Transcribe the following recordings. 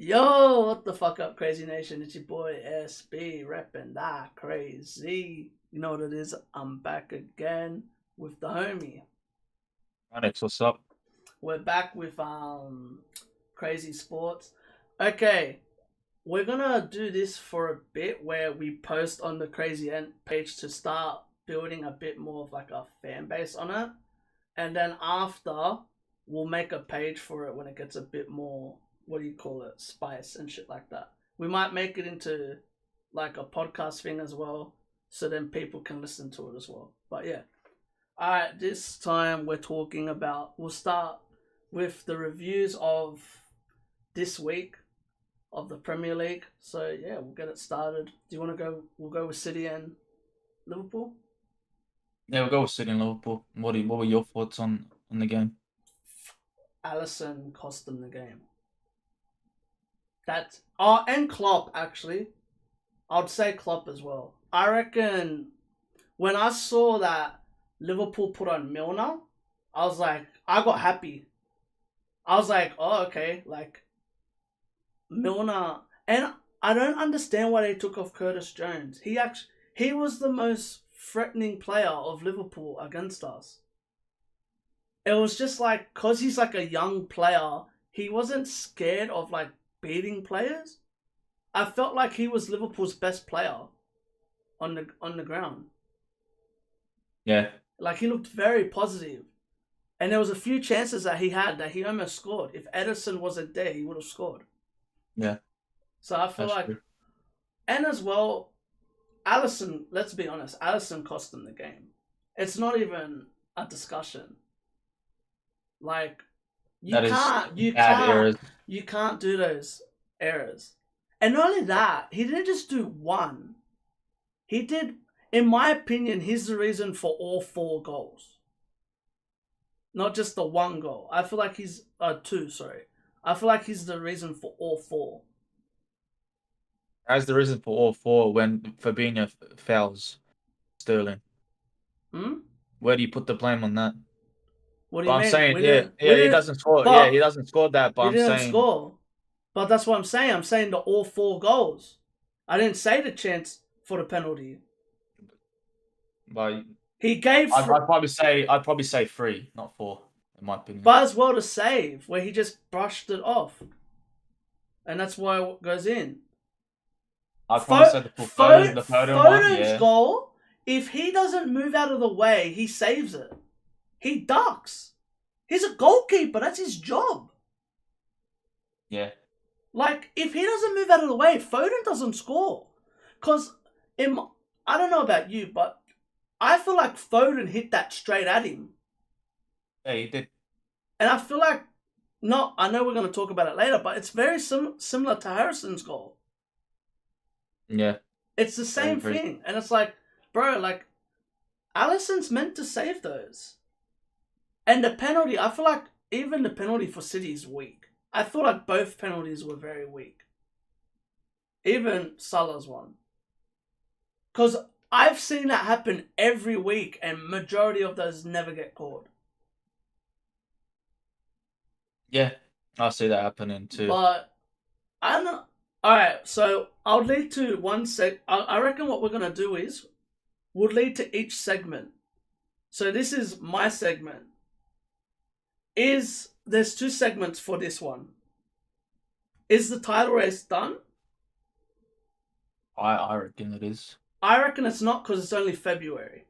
Yo, what the fuck up, Crazy Nation? It's your boy SB repping that Kraayziie. You know what it is? I'm back again with the homie. Alex, what's up? We're back with Crazy Sports. Okay, we're gonna do this for a bit where we post on the Crazy End page to start building a bit more of like a fan base on it, and then after we'll make a page for it when it gets a bit more, what do you call it, spice and shit like that. We might make it into like a podcast thing as well, so then people can listen to it as well. But yeah, all right, this time we'll start with the reviews of this week of the Premier League. So yeah, we'll get it started. Do you want to go? We'll go with City and Liverpool. Yeah, we'll go with City and Liverpool. What were your thoughts on the game? Allison cost them the game. And Klopp actually. I'd say Klopp as well. I reckon when I saw that Liverpool put on Milner, I got happy. I was like, oh okay, like Milner, and I don't understand why they took off Curtis Jones. He was the most threatening player of Liverpool against us. It was just like, cause he's like a young player, he wasn't scared of like beating players. I felt like he was Liverpool's best player on the ground. Yeah, Like he looked very positive. And there was a few chances that he had that he almost scored. If Edison wasn't there, he would have scored. yeah, So I feel that's like, true. and as well, Allison, let's be honest, Allison cost them the game. It's not even a discussion. Like you That is can't you bad can't errors. you can't do those errors. And not only that, he didn't just do one. He did, in my opinion, he's the reason for all four goals. Not just the one goal. I feel like he's two, sorry. I feel like he's the reason for all four. As the reason for all four when Fabinho fouls Sterling. Hmm? Where do you put the blame on that? What do But you I'm mean? saying, We yeah, didn't we yeah, he didn't doesn't score. Yeah, he but doesn't score that. But he I'm didn't saying, score. But that's what I'm saying. I'm saying the all four goals. I didn't say the chance for the penalty. but He gave I'd probably say three, not four, in my opinion. but as well to save, where he just brushed it off. And that's why it goes in. I'd probably say the Foden one, Foden's yeah, goal, if he doesn't move out of the way, he saves it. He ducks. He's a goalkeeper. That's his job. yeah. Like, if he doesn't move out of the way, Foden doesn't score. Because, I don't know about you, but I feel like Foden hit that straight at him. Yeah, he did. And I feel like, I know we're going to talk about it later, but it's very similar to Harrison's goal. Yeah. It's the same thing. And it's like, bro, like, Alisson's meant to save those. And the penalty, I feel like even the penalty for City is weak. I feel like both penalties were very weak. Even Salah's one. Because I've seen that happen every week and majority of those never get called. Yeah, I see that happening too. But, I don't know. Alright, so I'll lead to one I reckon what we're going to do is, we'll lead to each segment. So this is my segment. There's two segments for this one. Is the title race done? I reckon it is. I reckon it's not because it's only February.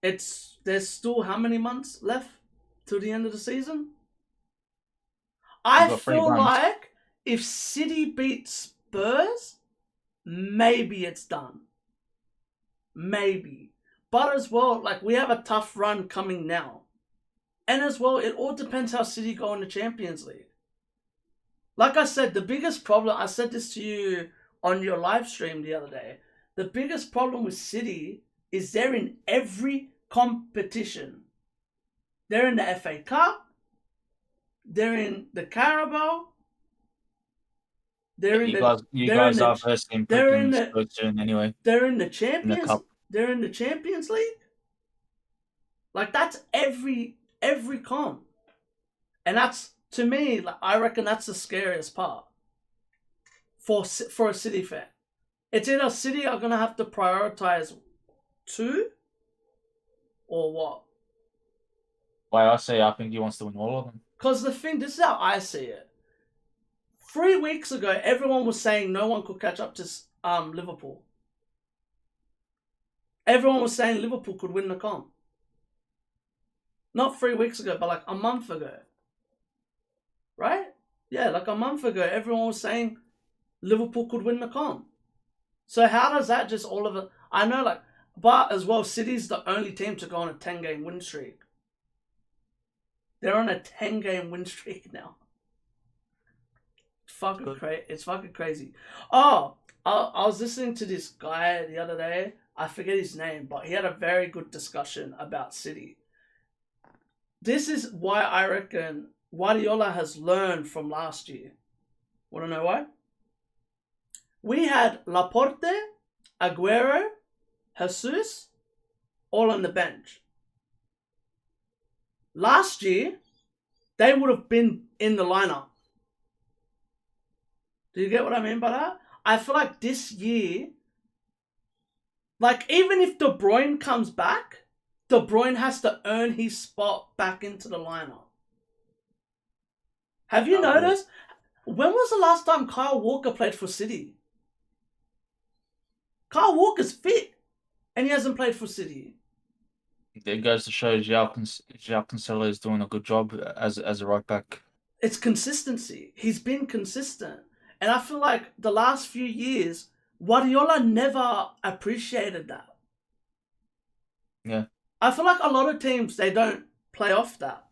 There's still how many months left till the end of the season? I feel like if City beat Spurs, maybe it's done. Maybe. But as well, like, we have a tough run coming now. And as well, it all depends how City go in the Champions League. Like I said, the biggest problem, I said this to you on your live stream the other day, the biggest problem with City is they're in every competition. They're in the FA Cup, they're in the Carabao, You guys are versing pretty soon anyway. They're in the Champions League. Like, that's every comp. And that's To me, like, I reckon that's the scariest part for a City fan. It's either City are gonna have to prioritize two or what? Why I say I think he wants to win all of them. Because the thing, this is how I see it. 3 weeks ago, everyone was saying no one could catch up to Liverpool. Everyone was saying Liverpool could win the comp. Not 3 weeks ago, but like a month ago. Right? Yeah, like a month ago, everyone was saying Liverpool could win the comp. So how does that just all of it? I know, like, but as well, City's the only team to go on a 10-game win streak. They're on a 10-game win streak now. It's fucking crazy. Oh, I was listening to this guy the other day. I forget his name, but he had a very good discussion about City. This is why I reckon Guardiola has learned from last year. Want to know why? We had Laporte, Aguero, Jesus, all on the bench. Last year, they would have been in the lineup. Do you get what I mean by that? I feel like this year, like even if De Bruyne comes back, De Bruyne has to earn his spot back into the lineup. Have you noticed? When was the last time Kyle Walker played for City? Kyle Walker's fit, and he hasn't played for City. It goes to show João Cancelo is doing a good job as a right back. It's consistency. He's been consistent. And I feel like the last few years, Guardiola never appreciated that. Yeah. I feel like a lot of teams, they don't play off that.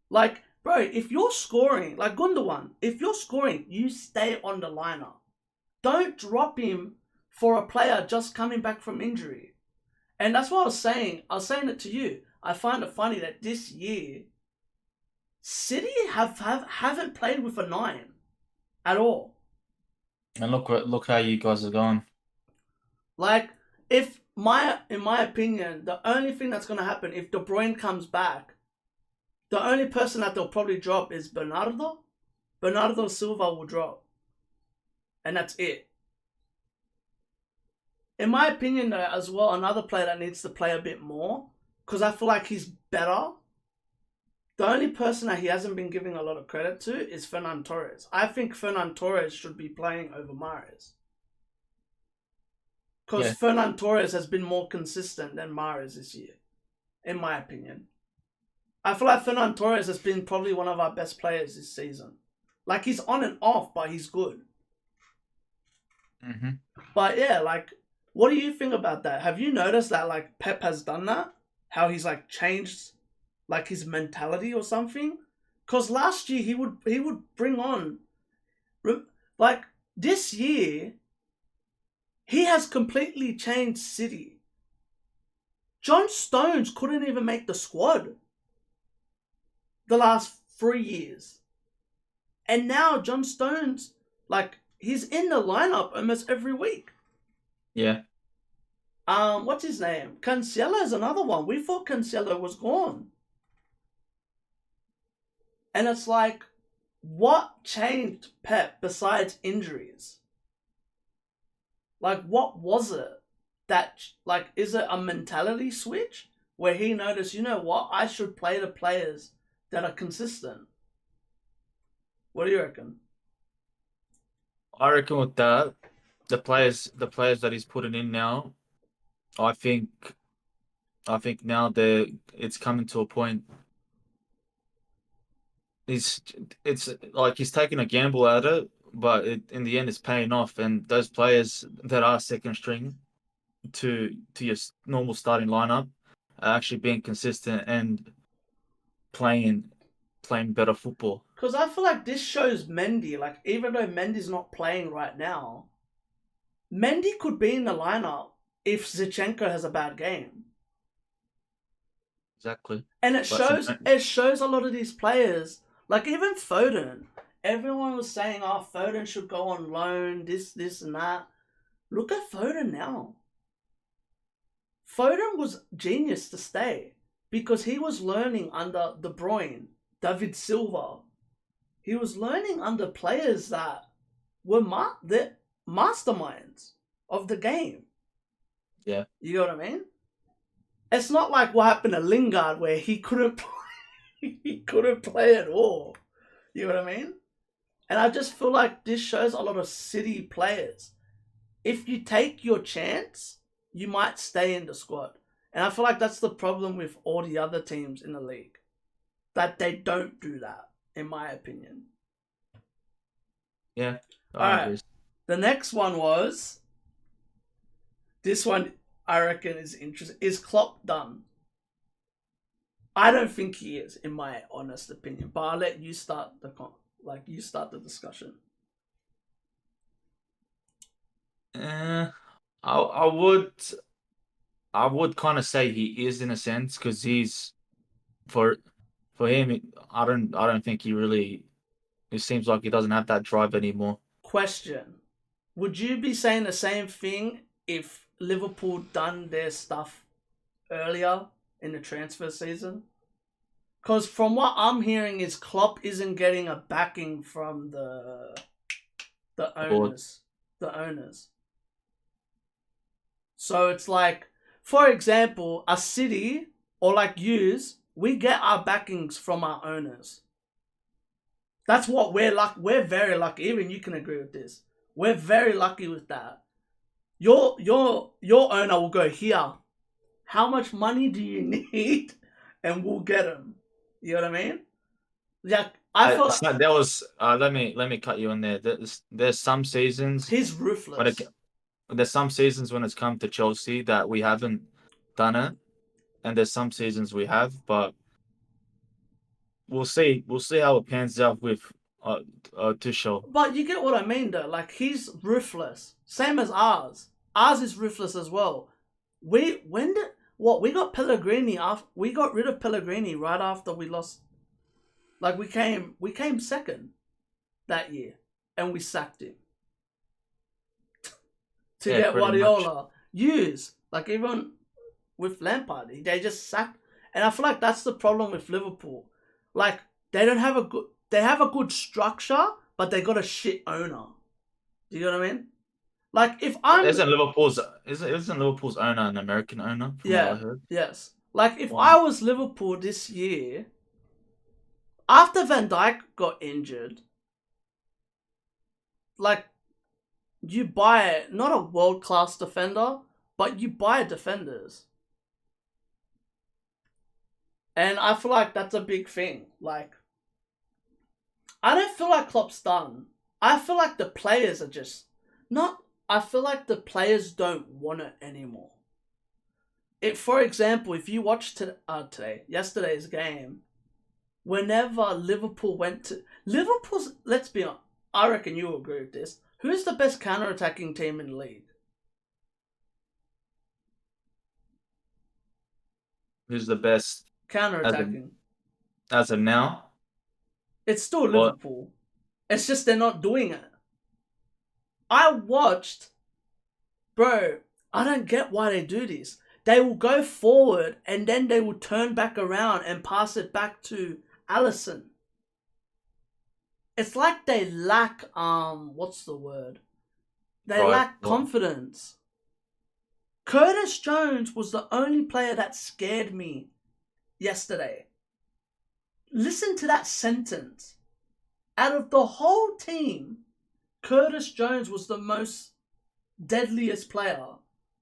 Like, bro, if you're scoring, like Gundogan, if you're scoring, you stay on the lineup. Don't drop him for a player just coming back from injury. And that's what I was saying. I was saying it to you. I find it funny that this year, City haven't played with a 9 at all. And look how you guys are going. Like, in my opinion, the only thing that's going to happen if De Bruyne comes back, the only person that they'll probably drop is Bernardo. Bernardo Silva will drop. And that's it. In my opinion, though, as well, another player that needs to play a bit more, because I feel like he's better. The only person that he hasn't been giving a lot of credit to is Fernan Torres. I think Fernan Torres should be playing over Mahrez. Because Fernan Torres has been more consistent than Mahrez this year, in my opinion. I feel like Fernan Torres has been probably one of our best players this season. Like, he's on and off, but he's good. Mm-hmm. But yeah, like, what do you think about that? Have you noticed that, like, Pep has done that? How he's, like, changed, like, his mentality or something? Because last year, he would bring on... Like, this year, he has completely changed City. John Stones couldn't even make the squad the last 3 years. And now John Stones, like, he's in the lineup almost every week. Yeah. What's his name? Cancelo is another one. We thought Cancelo was gone. And it's like, what changed Pep besides injuries? Like, what was it that, like, is it a mentality switch where he noticed, you know what, I should play the players that are consistent? What do you reckon? I reckon with that, the players that he's putting in now, I think now it's coming to a point. It's like he's taking a gamble at it, but in the end it's paying off. And those players that are second string to your normal starting lineup are actually being consistent and playing better football. Because I feel like this shows Mendy, like, even though Mendy's not playing right now, Mendy could be in the lineup if Zinchenko has a bad game. Exactly. And it shows a lot of these players, like even Foden. Everyone was saying, oh, Foden should go on loan, this and that. Look at Foden now. Foden was genius to stay because he was learning under De Bruyne, David Silva. he was learning under players that were the masterminds of the game. Yeah. You know what I mean? It's not like what happened to Lingard where he couldn't play, he couldn't play at all. You know what I mean? And I just feel like this shows a lot of City players. If you take your chance, you might stay in the squad. And I feel like that's the problem with all the other teams in the league. That they don't do that, in my opinion. Yeah. Alright. The next one was... This one, I reckon, is interesting. Is Klopp done? I don't think he is, in my honest opinion. But I'll let you start the discussion. I would kind of say he is in a sense because he's for him. I don't think he really. It seems like he doesn't have that drive anymore. Question: would you be saying the same thing if Liverpool done their stuff earlier in the transfer season? Because from what I'm hearing is Klopp isn't getting a backing from the owners. The owners. So it's like, for example, a City or like yous, we get our backings from our owners. That's what we're very lucky. Even you can agree with this. We're very lucky with that. Your owner will go, here, how much money do you need? And we'll get them. You know what I mean? Yeah, I feel like there was. Let me cut you in there. There's some seasons. He's ruthless. There's some seasons when it's come to Chelsea that we haven't done it, and there's some seasons we have, but we'll see. We'll see how it pans out with Tuchel. But you get what I mean, though. Like, he's ruthless, same as ours. Ours is ruthless as well. We got Pellegrini after we got rid of Pellegrini right after we lost. Like, we came second that year, and we sacked him. To get Guardiola. Use. Like, even with Lampard, they just sacked. And I feel like that's the problem with Liverpool. Like, they have a good structure, but they got a shit owner. Do you know what I mean? Like, if I'm... Isn't Liverpool's owner an American owner? From what I heard? Yes. Like, if I was Liverpool this year, after Van Dijk got injured, like, you buy not a world-class defender, but you buy defenders. And I feel like that's a big thing. Like, I don't feel like Klopp's done. I feel like the players are just not... I feel like the players don't want it anymore. For example, if you watch yesterday's game, whenever Liverpool went to... Liverpool's... Let's be honest. I reckon you'll agree with this. Who's the best counter-attacking team in the league? Who's the best counter-attacking? As of now? It's still Liverpool. It's just they're not doing it. I watched... Bro, I don't get why they do this. They will go forward and then they will turn back around and pass it back to Alisson. It's like they lack, what's the word? They lack confidence. Curtis Jones was the only player that scared me yesterday. Listen to that sentence. Out of the whole team, Curtis Jones was the most deadliest player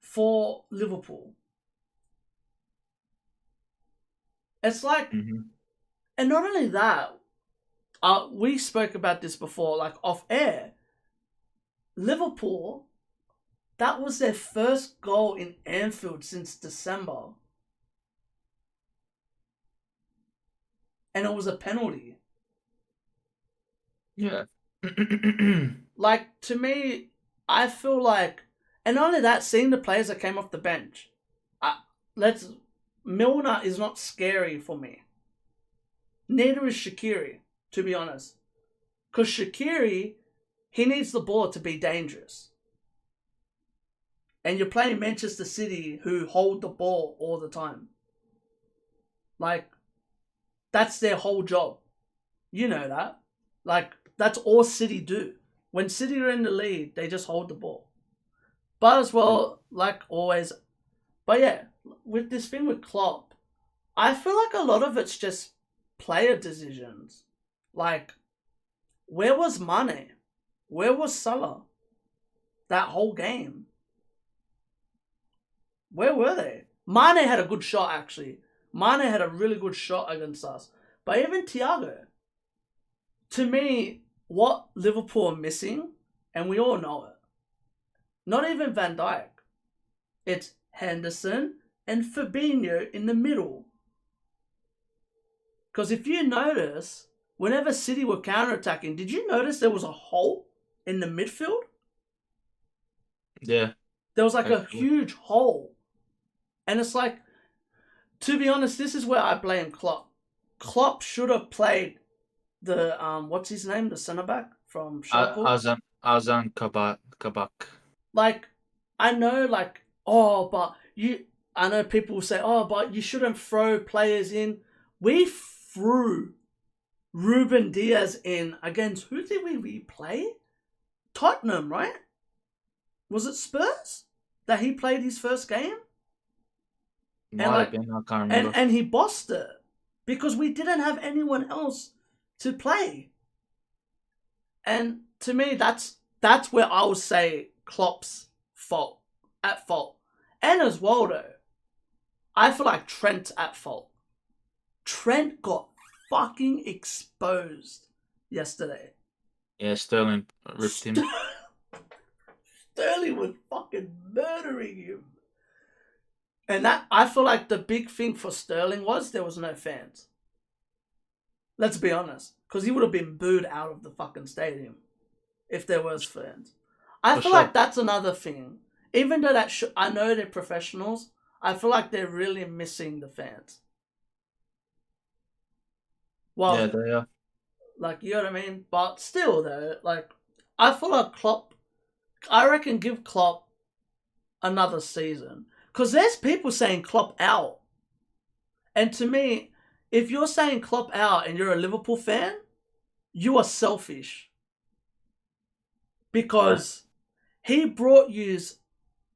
for Liverpool. It's like, and not only that, we spoke about this before, like off air. Liverpool, that was their first goal in Anfield since December. And it was a penalty. Yeah. Like, to me, I feel like, and not only that, seeing the players that came off the bench, Milner is not scary for me. Neither is Shaqiri, to be honest. Because Shaqiri, he needs the ball to be dangerous. And you're playing Manchester City, who hold the ball all the time. Like, that's their whole job. You know that. Like, that's all City do. When City are in the lead, they just hold the ball. But as well, like always. But yeah, with this thing with Klopp, I feel like a lot of it's just player decisions. Like, where was Mane? Where was Salah? That whole game. Where were they? Mane had a good shot, actually. Mane had a really good shot against us. But even Thiago, to me, what Liverpool are missing, and we all know it, not even Van Dijk, it's Henderson and Fabinho in the middle. Because if you notice, whenever City were counter-attacking, did you notice there was a hole in the midfield? Yeah. There was like a huge hole. And it's like, to be honest, this is where I blame Klopp. Klopp should have played the, what's his name? The centre-back from Schalke? Azan Kabak. Like, I know, like, I know people will say, oh, but you shouldn't throw players in. We threw Ruben Diaz in against, who did we play? Tottenham, right? Was it Spurs that he played his first game? Might have been, I can't remember. And he bossed it because we didn't have anyone else to play. And to me, that's where I would say Klopp's at fault. And as well, though, I feel like Trent's at fault. Trent got fucking exposed yesterday. Yeah, Sterling ripped him. Sterling was fucking murdering him. And that, I feel like the big thing for Sterling was there was no fans. Let's be honest. Because he would have been booed out of the fucking stadium if there was fans. I feel like that's another thing. Even though I know they're professionals, I feel like they're really missing the fans. Well, yeah, they are. Like, you know what I mean? But still, though, like, I feel like Klopp, I reckon give Klopp another season. Because there's people saying Klopp out. And to me, if you're saying Klopp out and you're a Liverpool fan, you are selfish. Because he brought you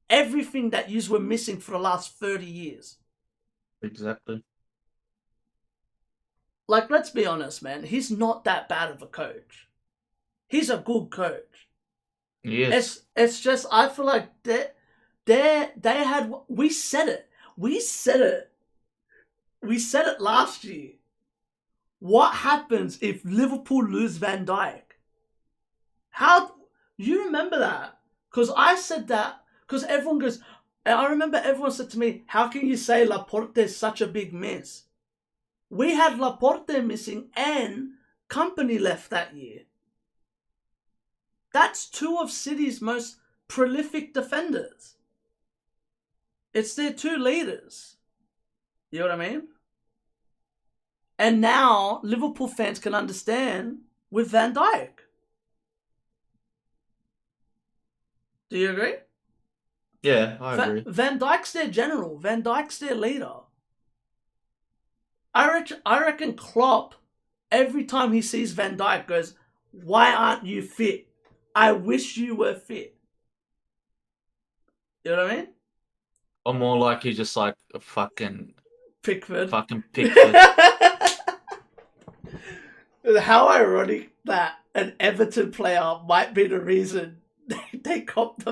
everything that you were missing for the last 30 years. Exactly. Like, let's be honest, man. He's not that bad of a coach. He's a good coach. Yes. It's just, I feel like we said it. We said it last year. What happens if Liverpool lose Van Dijk? You remember that? Because I said that, because everyone goes, and I remember everyone said to me, how can you say Laporte is such a big miss? We had Laporte missing and Company left that year. That's two of City's most prolific defenders. It's their two leaders. You know what I mean? And now Liverpool fans can understand with Van Dijk. Do you agree? Yeah, I agree. Van Dijk's their general. Van Dijk's their leader. I reckon Klopp, every time he sees Van Dijk, goes, why aren't you fit? I wish you were fit. You know what I mean? Or more like he's just like a fucking Pickford. How ironic that an Everton player might be the reason they cost